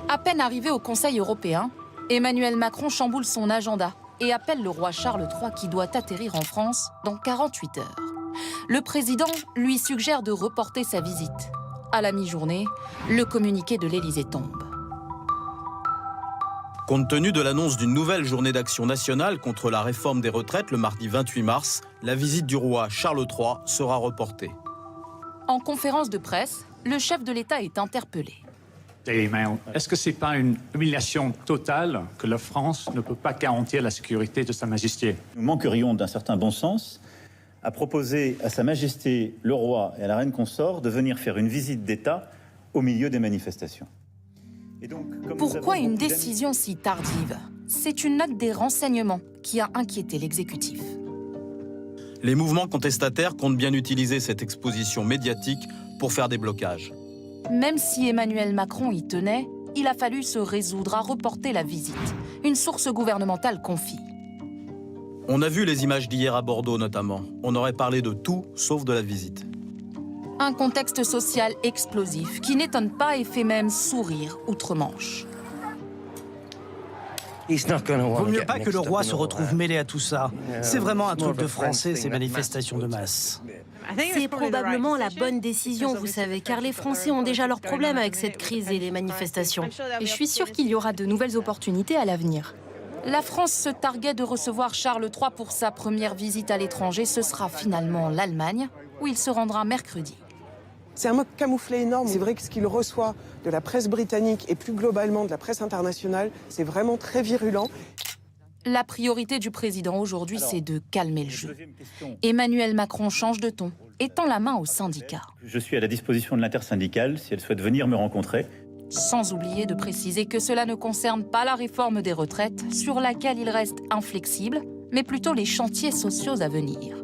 À peine arrivé au Conseil européen, Emmanuel Macron chamboule son agenda et appelle le roi Charles III qui doit atterrir en France dans 48 heures. Le président lui suggère de reporter sa visite. À la mi-journée, le communiqué de l'Élysée tombe. Compte tenu de l'annonce d'une nouvelle journée d'action nationale contre la réforme des retraites le mardi 28 mars, la visite du roi Charles III sera reportée. En conférence de presse, le chef de l'État est interpellé. Est-ce que ce n'est pas une humiliation totale que la France ne peut pas garantir la sécurité de Sa Majesté? Nous manquerions d'un certain bon sens à proposer à Sa Majesté le roi et à la reine consort de venir faire une visite d'État au milieu des manifestations. Et donc, pourquoi une décision si tardive? C'est une note des renseignements qui a inquiété l'exécutif. Les mouvements contestataires comptent bien utiliser cette exposition médiatique pour faire des blocages. Même si Emmanuel Macron y tenait, il a fallu se résoudre à reporter la visite. Une source gouvernementale confie. On a vu les images d'hier à Bordeaux notamment. On aurait parlé de tout sauf de la visite. Un contexte social explosif qui n'étonne pas et fait même sourire outre-Manche. Vaut mieux pas que le roi se retrouve mêlé à tout ça. C'est vraiment un truc de français, ces manifestations de masse. C'est probablement la bonne décision, vous savez, car les Français ont déjà leurs problèmes avec cette crise et les manifestations. Et je suis sûre qu'il y aura de nouvelles opportunités à l'avenir. La France se targuait de recevoir Charles III pour sa première visite à l'étranger. Ce sera finalement l'Allemagne, où il se rendra mercredi. C'est un mot camouflé énorme. C'est vrai que ce qu'il reçoit de la presse britannique et plus globalement de la presse internationale, c'est vraiment très virulent. La priorité du président aujourd'hui, c'est de calmer le jeu. Emmanuel Macron change de ton et tend la main aux syndicats. Je suis à la disposition de l'intersyndicale si elle souhaite venir me rencontrer. Sans oublier de préciser que cela ne concerne pas la réforme des retraites, sur laquelle il reste inflexible, mais plutôt les chantiers sociaux à venir.